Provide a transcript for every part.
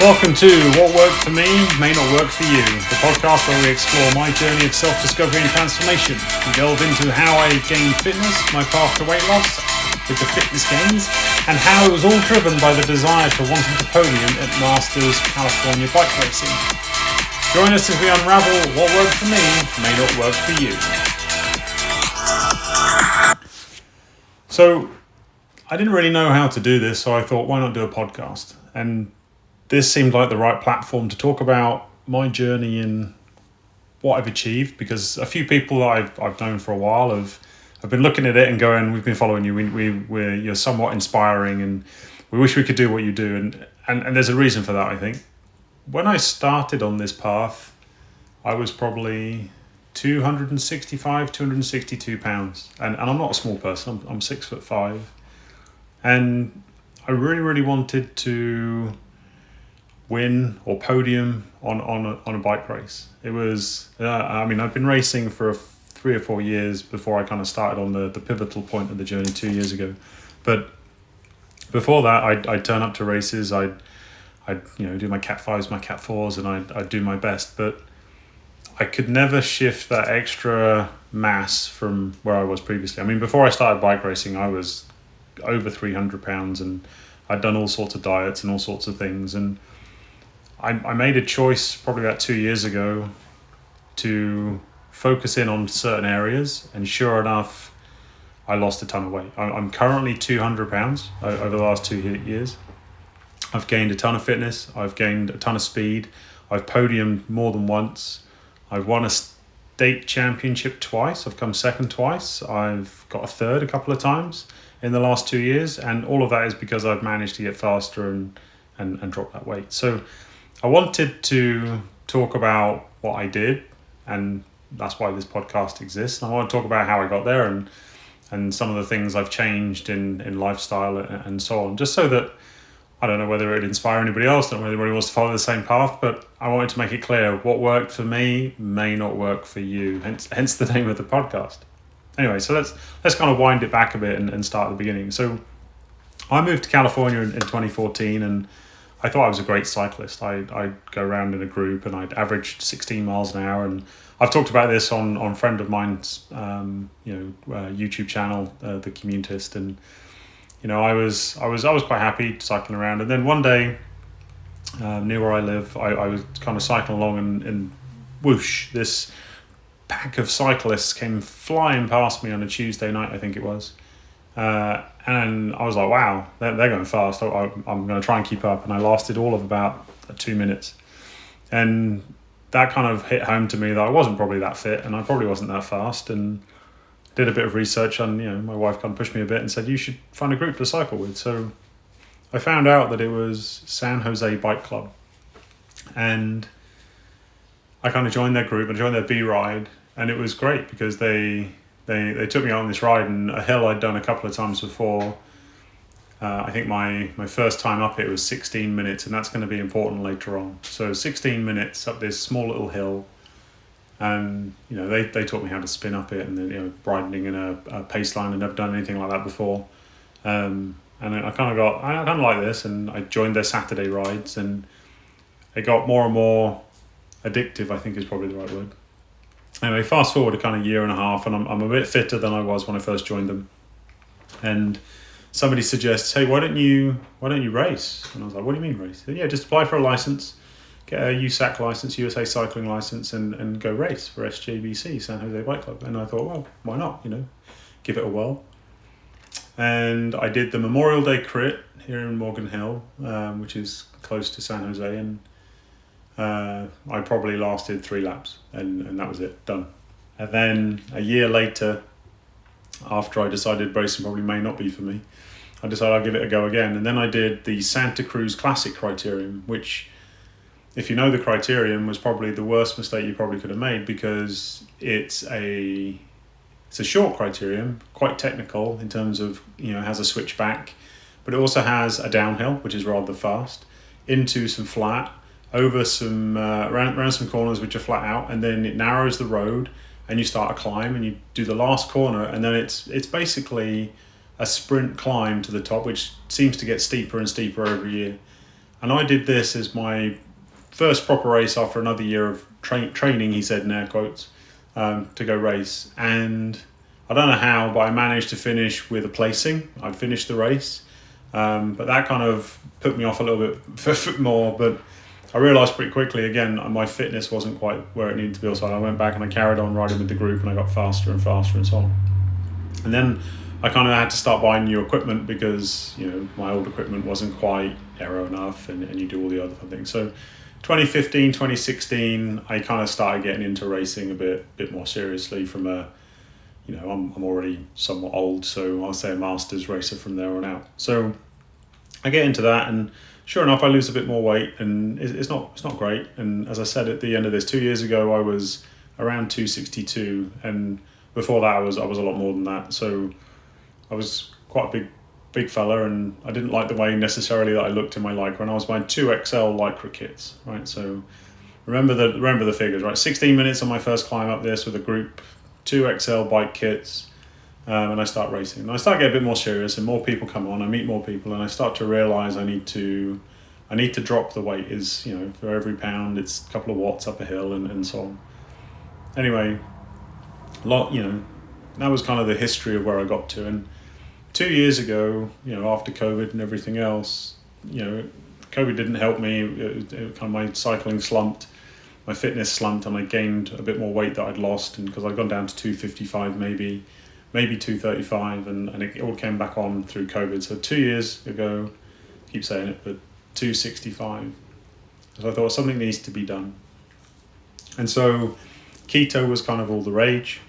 Welcome to What Worked For Me May Not Work For You, the podcast where we explore my journey of self-discovery and transformation. We delve into how I gained fitness, my path to weight loss with the fitness gains, and how it was all driven by the desire to wanting to podium at Masters California bike racing. Join us as we unravel what worked for me may not work for you. So, I didn't really know how to do this, so I thought, why not do a podcast? And this seemed like the right platform to talk about my journey and what I've achieved, because a few people that I've known for a while have been looking at it and going, we've been following you, you're somewhat inspiring and we wish we could do what you do. And there's a reason for that, I think. When I started on this path, I was probably 262 pounds. And I'm not a small person, I'm 6'5". And I really wanted to win or podium on a bike race. It was, I've been racing for 3 or 4 years before I kind of started on the pivotal point of the journey 2 years ago. But before that, I'd turn up to races, I'd do my Cat 5s, my Cat 4s, and I'd do my best. But I could never shift that extra mass from where I was previously. I mean, before I started bike racing, I was over 300 pounds and I'd done all sorts of diets and all sorts of things. And I made a choice probably about 2 years ago to focus in on certain areas, and sure enough, I lost a ton of weight. I'm currently 200 pounds over the last 2 years. I've gained a ton of fitness, I've gained a ton of speed, I've podiumed more than once, I've won a state championship twice, I've come second twice, I've got a third a couple of times in the last 2 years, and all of that is because I've managed to get faster and drop that weight. So I wanted to talk about what I did, and that's why this podcast exists. And I want to talk about how I got there and some of the things I've changed in lifestyle and so on, just so that, I don't know whether it'd inspire anybody else, I don't know whether anybody wants to follow the same path, but I wanted to make it clear what worked for me may not work for you, hence the name of the podcast. Anyway, so let's kind of wind it back a bit and start at the beginning. So I moved to California in 2014, and I thought I was a great cyclist. I'd go around in a group and I'd average 16 miles an hour. And I've talked about this on a friend of mine's YouTube channel, The Communist. And I was quite happy cycling around. And then one day, near where I live, I was kind of cycling along, and whoosh, this pack of cyclists came flying past me on a Tuesday night, I think it was. And I was like, wow, they're going fast. I'm going to try and keep up. And I lasted all of about 2 minutes. And that kind of hit home to me that I wasn't probably that fit and I probably wasn't that fast. And did a bit of research on, my wife kind of pushed me a bit and said, you should find a group to cycle with. So I found out that it was San Jose Bike Club. And I kind of joined their group and joined their B ride. And it was great because they took me on this ride, and a hill I'd done a couple of times before. I think my first time up it was 16 minutes, and that's going to be important later on. So 16 minutes up this small little hill, and they taught me how to spin up it, and riding in a pace line. I'd never done anything like that before, and I kind of like this, and I joined their Saturday rides, and it got more and more addictive, I think is probably the right word. Anyway, fast forward a kind of year and a half, and I'm a bit fitter than I was when I first joined them. And somebody suggests, hey, why don't you race? And I was like, what do you mean race? Said, yeah, just apply for a license, get a USAC license, USA Cycling license, and go race for SJBC, San Jose Bike Club. And I thought, well, why not? Give it a whirl. And I did the Memorial Day Crit here in Morgan Hill, which is close to San Jose, and I probably lasted 3 laps, and that was it, done. And then a year later, after I decided racing probably may not be for me, I decided I'd give it a go again. And then I did the Santa Cruz Classic criterium, which, if you know the criterium, was probably the worst mistake you probably could have made, because it's a short criterium, quite technical in terms of, it has a switchback, but it also has a downhill, which is rather fast, into some flat, over some around some corners which are flat out, and then it narrows the road and you start a climb and you do the last corner, and then it's basically a sprint climb to the top, which seems to get steeper and steeper every year. And I did this as my first proper race after another year of training, he said in air quotes, to go race. And I don't know how, but I managed to finish with a placing. I finished the race, but that kind of put me off a little bit more. But I realised pretty quickly, again, my fitness wasn't quite where it needed to be. So I went back and I carried on riding with the group, and I got faster and faster and so on. And then I kind of had to start buying new equipment because, my old equipment wasn't quite aero enough, and you do all the other things. So 2015, 2016, I kind of started getting into racing a bit more seriously from I'm already somewhat old, so I'll say a masters racer from there on out. So I get into that, and sure enough, I lose a bit more weight, and it's not great. And as I said at the end of this, 2 years ago, I was around 262, and before that, I was a lot more than that. So I was quite a big fella, and I didn't like the way necessarily that I looked in my Lycra, and I was buying 2XL Lycra kits, right? So remember the figures, right? 16 minutes on my first climb up this with a group, 2XL bike kits, and I start racing. And I start getting a bit more serious, and more people come on, I meet more people, and I start to realise I need to drop the weight. Is for every pound it's a couple of watts up a hill, and so on. Anyway, that was kind of the history of where I got to. And 2 years ago, after COVID and everything else, COVID didn't help me. It kind of my cycling slumped, my fitness slumped, and I gained a bit more weight that I'd lost, and because I'd gone down to 255 maybe 235, and it all came back on through COVID. So 2 years ago, I keep saying it, but 265. So I thought something needs to be done. And so keto was kind of all the rage,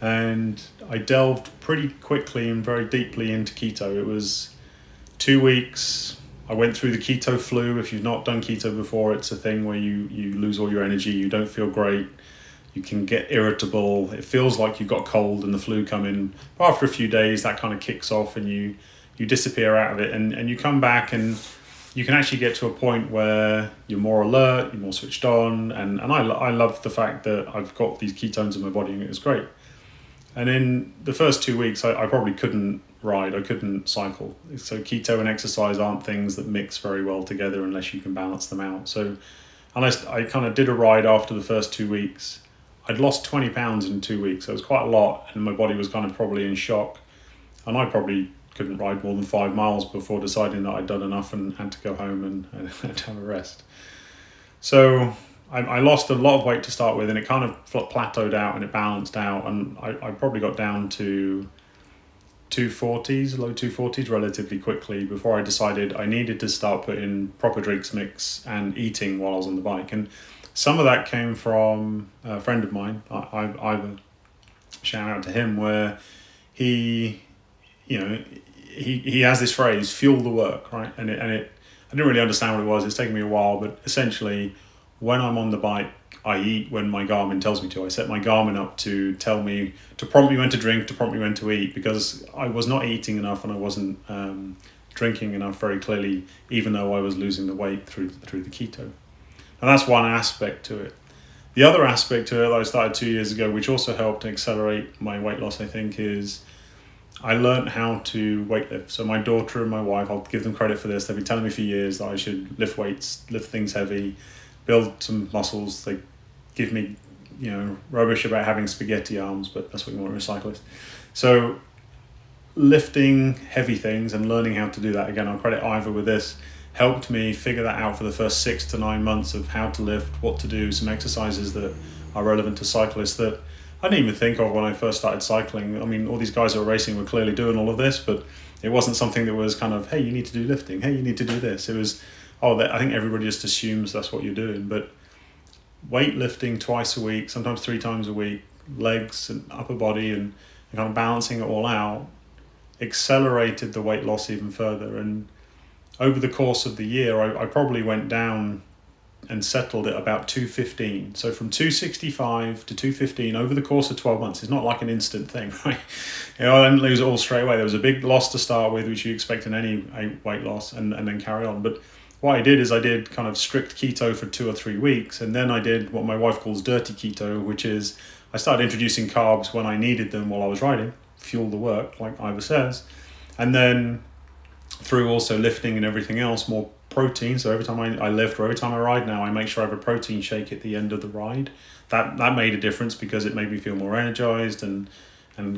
and I delved pretty quickly and very deeply into keto. It was 2 weeks. I went through the keto flu. If you've not done keto before, it's a thing where you lose all your energy, you don't feel great, you can get irritable, it feels like you've got a cold and the flu come in. After a few days, that kind of kicks off, and you disappear out of it, and you come back, and you can actually get to a point where you're more alert, you're more switched on, and I love the fact that I've got these ketones in my body, and it was great. And in the first 2 weeks, I probably couldn't ride, I couldn't cycle. So keto and exercise aren't things that mix very well together unless you can balance them out. So unless I kind of did a ride after the first 2 weeks, I'd lost 20 pounds in 2 weeks. So it was quite a lot, and my body was kind of probably in shock. And I probably couldn't ride more than 5 miles before deciding that I'd done enough and had to go home and have a rest. So I lost a lot of weight to start with, and it kind of plateaued out and it balanced out, and I probably got down to low 240s relatively quickly before I decided I needed to start putting proper drinks mix and eating while I was on the bike. And some of that came from a friend of mine, Ivan, shout out to him, where he has this phrase, fuel the work, right? And it I didn't really understand what it was. It's taken me a while, but essentially when I'm on the bike, I eat when my Garmin tells me to. I set my Garmin up to tell me, to prompt me when to drink, to prompt me when to eat, because I was not eating enough and I wasn't drinking enough very clearly, even though I was losing the weight through the keto. And that's one aspect to it. The other aspect to it that I started 2 years ago, which also helped accelerate my weight loss, I think, is I learned how to weight lift. So my daughter and my wife, I'll give them credit for this, they've been telling me for years that I should lift weights, lift things heavy, build some muscles. They give me, rubbish about having spaghetti arms, but that's what you want in a cyclist. So lifting heavy things and learning how to do that, again, I'll credit Ivor with this, helped me figure that out for the first 6 to 9 months of how to lift, what to do, some exercises that are relevant to cyclists that I didn't even think of when I first started cycling. I mean, all these guys that were racing were clearly doing all of this, but it wasn't something that was kind of, hey, you need to do lifting, hey, you need to do this. It was, I think everybody just assumes that's what you're doing. But weightlifting twice a week, sometimes 3 times a week, legs and upper body, and kind of balancing it all out, accelerated the weight loss even further. And over the course of the year, I probably went down and settled at about 215. So from 265 to 215 over the course of 12 months. It's not like an instant thing, right? I didn't lose it all straight away. There was a big loss to start with, which you expect in any weight loss, and then carry on. But what I did is I did kind of strict keto for 2 or 3 weeks, and then I did what my wife calls dirty keto, which is I started introducing carbs when I needed them while I was riding, fuel the work, like Ivor says, and then through also lifting and everything else, more protein. So every time I lift or every time I ride now, I make sure I have a protein shake at the end of the ride. That made a difference because it made me feel more energized and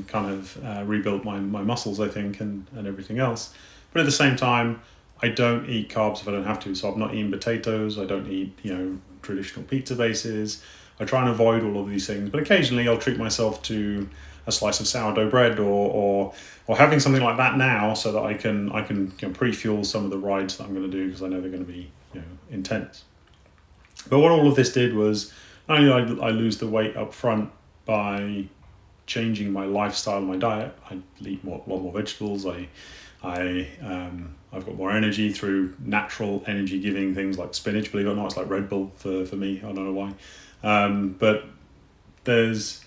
kind of rebuilt my muscles, I think, and everything else. But at the same time, I don't eat carbs if I don't have to. So I'm not eating potatoes. I don't eat, traditional pizza bases. I try and avoid all of these things. But occasionally I'll treat myself to a slice of sourdough bread or having something like that now, so that I can pre-fuel some of the rides that I'm going to do, because I know they're going to be intense. But what all of this did was, not only I lose the weight up front by changing my lifestyle, my diet. I eat a lot more vegetables. I've got more energy through natural energy giving things like spinach. Believe it or not, it's like Red Bull for me. I don't know why, but there's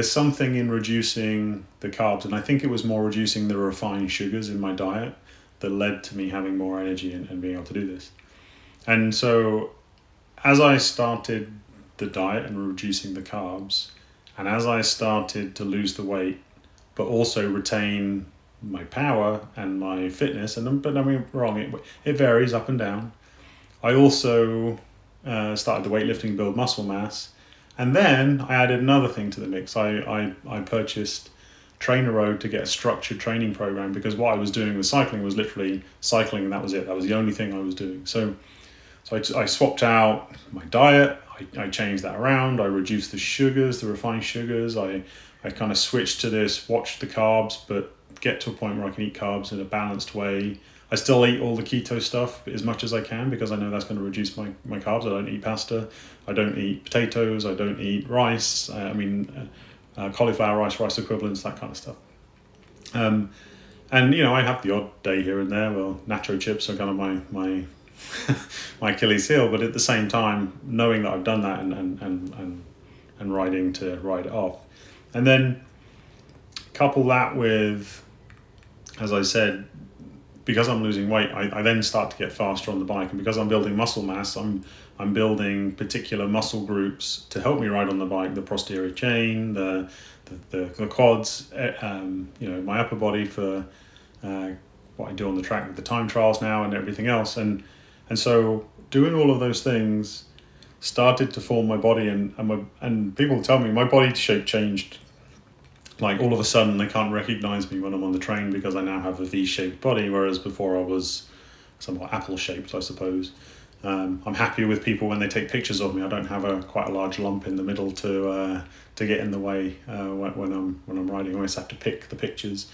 something in reducing the carbs, and I think it was more reducing the refined sugars in my diet that led to me having more energy and being able to do this. And so as I started the diet and reducing the carbs, and as I started to lose the weight, but also retain my power and my fitness, but don't get me wrong, it varies up and down. I also started the weightlifting, build muscle mass, and then I added another thing to the mix. I purchased Trainer Road to get a structured training program, because what I was doing with cycling was literally cycling, and that was it. That was the only thing I was doing. So I swapped out my diet. I changed that around. I reduced the sugars, the refined sugars. I kind of switched to this, watch the carbs, but get to a point where I can eat carbs in a balanced way. I still eat all the keto stuff as much as I can, because I know that's going to reduce my carbs. I don't eat pasta. I don't eat potatoes. I don't eat rice. Cauliflower rice equivalents, that kind of stuff. And I have the odd day here and there. Well, nacho chips are kind of my my Achilles heel, but at the same time, knowing that I've done that and riding to ride it off, and then couple that with, as I said, because I'm losing weight, I then start to get faster on the bike, and because I'm building muscle mass, I'm building particular muscle groups to help me ride on the bike: the posterior chain, the quads, my upper body for what I do on the track with the time trials now and everything else, and so doing all of those things started to form my body, and people tell me my body shape changed. Like all of a sudden they can't recognize me when I'm on the train, because I now have a V-shaped body, whereas before I was somewhat apple-shaped, I suppose. I'm happier with people when they take pictures of me. I don't have quite a large lump in the middle to get in the way when I'm riding. I always have to pick the pictures.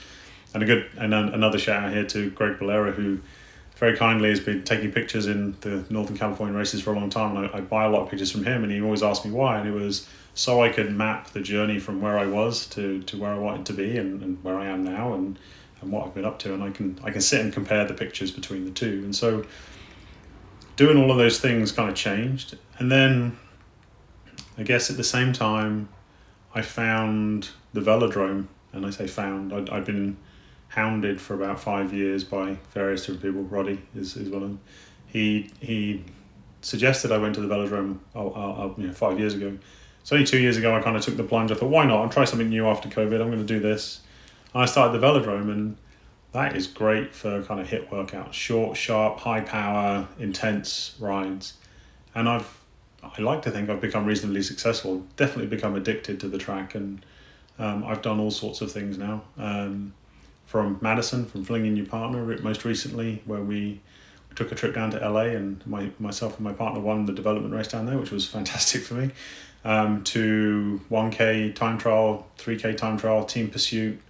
And another shout out here to Greg Bolera, who very kindly has been taking pictures in the Northern California races for a long time. And I buy a lot of pictures from him, and he always asked me why, and it was so I could map the journey from where I was to where I wanted to be, and where I am now, and what I've been up to, and I can sit and compare the pictures between the two. And so doing all of those things kind of changed. And then I guess at the same time I found the velodrome, and I say found, I'd been hounded for about 5 years by various different people. Roddy is one of them. He suggested I went to the velodrome 5 years ago. So only 2 years ago I kind of took the plunge. I thought, why not? I'll try something new after COVID. I'm going to do this. And I started the velodrome, and that is great for kind of HIIT workouts, short, sharp, high power, intense rides. And I like to think I've become reasonably successful. Definitely become addicted to the track, and I've done all sorts of things now. From Madison, from Flinging Your Partner, most recently, where we took a trip down to LA, and myself and my partner won the development race down there, which was fantastic for me. To 1K time trial, 3K time trial, team pursuit,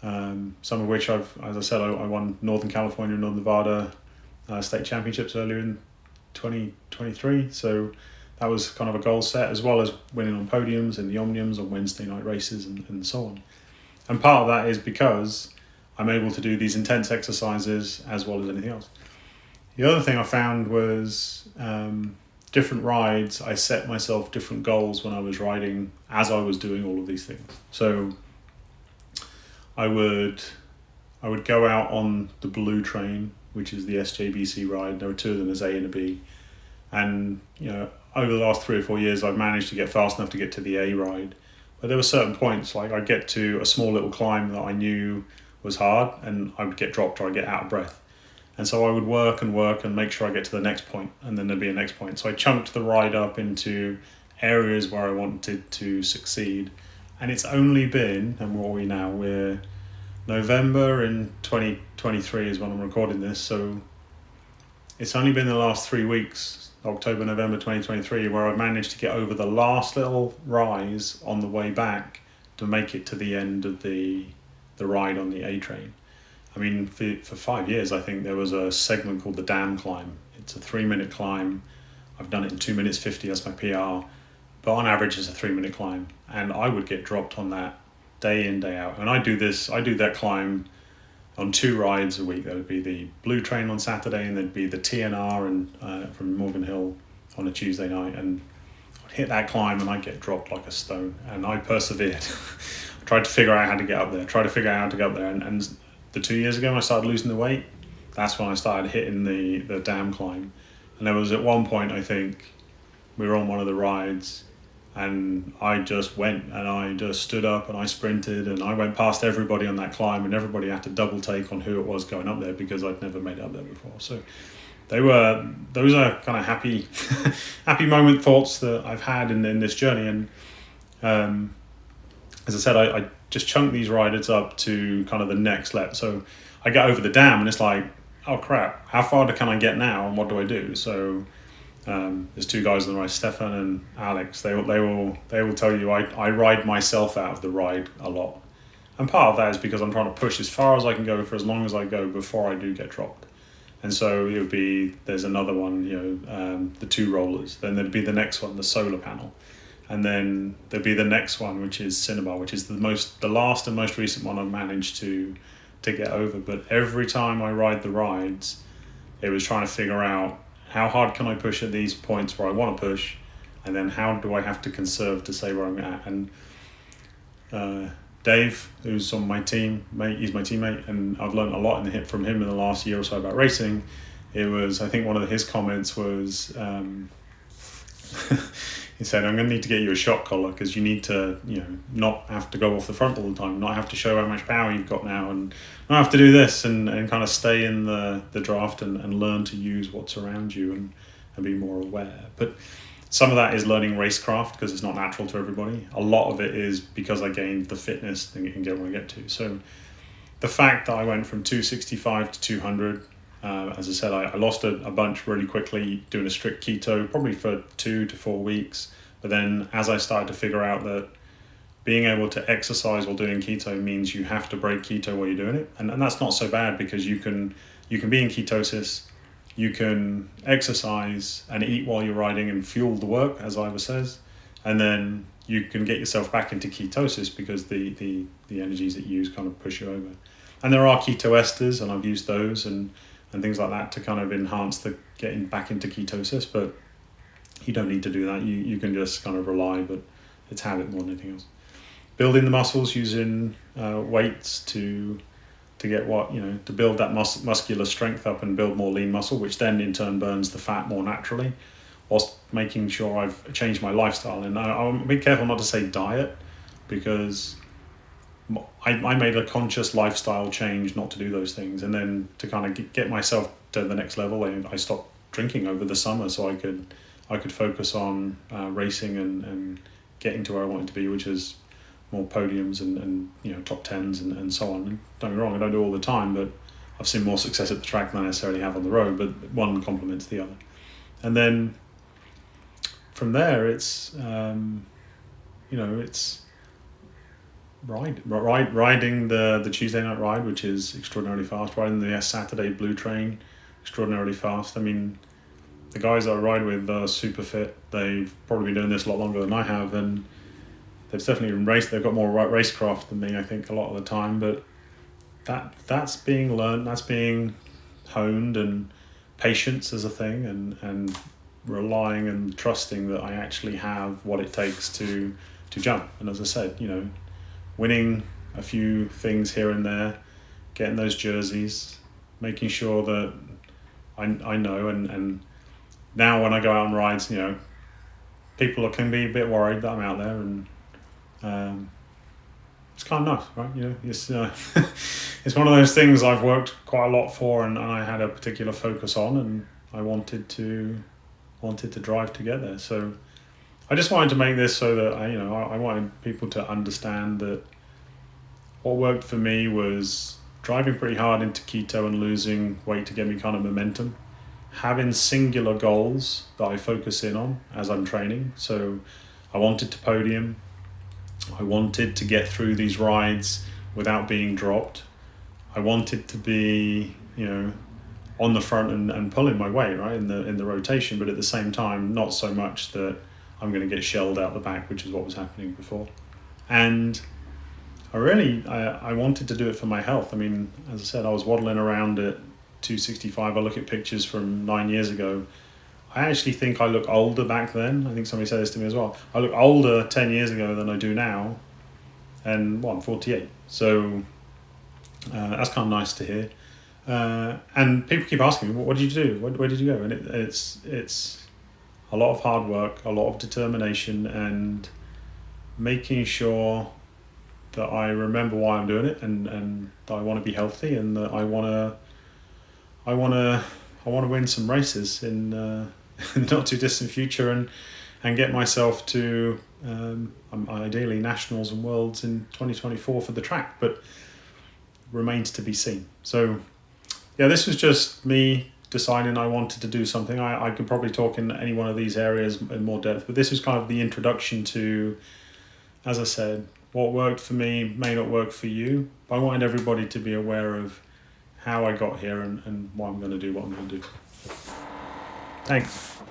some of which I won Northern California and Northern Nevada state championships earlier in 2023. So that was kind of a goal set, as well as winning on podiums in the Omniums on Wednesday night races and so on. And part of that is because I'm able to do these intense exercises as well as anything else. The other thing I found was different rides, I set myself different goals when I was riding as I was doing all of these things. So I would go out on the blue train, which is the SJBC ride. There are two of them, there's A and a B. And over the last 3 or 4 years, I've managed to get fast enough to get to the A ride. But there were certain points, like I'd get to a small little climb that I knew was hard, and I would get dropped or I'd get out of breath. And so I would work and make sure I get to the next point, and then there'd be a next point. So I chunked the ride up into areas where I wanted to succeed. And it's only been, and what are we now? We're November in 2023 is when I'm recording this. So it's only been the last 3 weeks, October, November 2023, where I've managed to get over the last little rise on the way back to make it to the end of the ride on the A train. I mean, for 5 years, I think there was a segment called the Dam Climb. It's a 3-minute climb. I've done it in 2 minutes 50, that's my PR. But on average, it's a 3-minute climb. And I would get dropped on that day in, day out. And I do that climb on 2 rides a week. There would be the Blue Train on Saturday, and there'd be the TNR from Morgan Hill on a Tuesday night. And I'd hit that climb and I'd get dropped like a stone. And I persevered. I tried to figure out how to get up there. And the 2 years ago when I started losing the weight, that's when I started hitting the dam climb. And there was at one point, I think, we were on one of the rides, and I just went and I just stood up and I sprinted and I went past everybody on that climb, and everybody had to double take on who it was going up there because I'd never made it up there before. So those are kind of happy happy moment thoughts that I've had in this journey. And as I said, I just chunk these riders up to kind of the next level. So I get over the dam and it's like, oh crap, how far can I get now and what do I do? So there's 2 guys on the ride, Stefan and Alex. They will tell you I ride myself out of the ride a lot. And part of that is because I'm trying to push as far as I can go for as long as I go before I do get dropped. And so it would be, there's another one, the 2 rollers. Then there'd be the next one, the solar panel. And then there'd be the next one, which is Cinnabar, which is the last and most recent one I've managed to get over. But every time I ride the rides, it was trying to figure out how hard can I push at these points where I want to push, and then how do I have to conserve to say where I'm at. And Dave, who's on my team, he's my teammate, and I've learned a lot from him in the last year or so about racing. It was, I think one of his comments was, he said, I'm going to need to get you a shock collar because you need to, not have to go off the front all the time, not have to show how much power you've got now, and not have to do this, and kind of stay in the draft and learn to use what's around you and be more aware. But some of that is learning racecraft because it's not natural to everybody. A lot of it is because I gained the fitness and get where I get to. So the fact that I went from 265 to 200, as I said, I lost a bunch really quickly doing a strict keto, probably for 2 to 4 weeks. But then as I started to figure out that being able to exercise while doing keto means you have to break keto while you're doing it. And that's not so bad because you can be in ketosis, you can exercise and eat while you're riding and fuel the work, as Ivor says. And then you can get yourself back into ketosis because the energies that you use kind of push you over. And there are keto esters, and I've used those and things like that to kind of enhance the getting back into ketosis, but you don't need to do that. You can just kind of rely, but it's habit more than anything else. Building the muscles using weights to get to build that muscular strength up and build more lean muscle, which then in turn burns the fat more naturally, whilst making sure I've changed my lifestyle. And I'm a bit careful not to say diet, because I made a conscious lifestyle change not to do those things, and then to kind of get myself to the next level. I stopped drinking over the summer so I could focus on racing and getting to where I wanted to be, which is more podiums and top 10s and so on. And don't get me wrong, I don't do it all the time, but I've seen more success at the track than I necessarily have on the road, but one complements the other. And then from there it's it's riding the Tuesday night ride, which is extraordinarily fast, riding the Saturday Blue Train, extraordinarily fast. I mean, the guys I ride with are super fit. They've probably been doing this a lot longer than I have, and they've definitely raced. They've got more racecraft than me, I think, a lot of the time. But that's being learned, that's being honed, and patience is a thing, and relying and trusting that I actually have what it takes to jump. And as I said, winning a few things here and there, getting those jerseys, making sure that I know, and now when I go out on rides, people can be a bit worried that I'm out there, and it's kind of nice, right? It's it's one of those things I've worked quite a lot for, and I had a particular focus on, and I wanted to drive to get there. So I just wanted to make this so that I wanted people to understand that what worked for me was driving pretty hard into keto and losing weight to get me kind of momentum, having singular goals that I focus in on as I'm training. So I wanted to podium. I wanted to get through these rides without being dropped. I wanted to be, on the front and pulling my weight, right, in the rotation, but at the same time, not so much that I'm going to get shelled out the back, which is what was happening before. And I wanted to do it for my health. I mean, as I said, I was waddling around at 265. I look at pictures from 9 years ago. I actually think I look older back then. I think somebody said this to me as well. I look older 10 years ago than I do now. And I'm 48. So that's kind of nice to hear. And people keep asking me, what did you do? Where did you go? And it's a lot of hard work, a lot of determination, and making sure that I remember why I'm doing it, and that I want to be healthy, and that I want to win some races in the not too distant future, and get myself to ideally nationals and worlds in 2024 for the track, but remains to be seen. So yeah, this was just me deciding I wanted to do something. I could probably talk in any one of these areas in more depth, but this was kind of the introduction to, as I said, what worked for me may not work for you, but I wanted everybody to be aware of how I got here and why I'm going to do what I'm going to do. Thanks.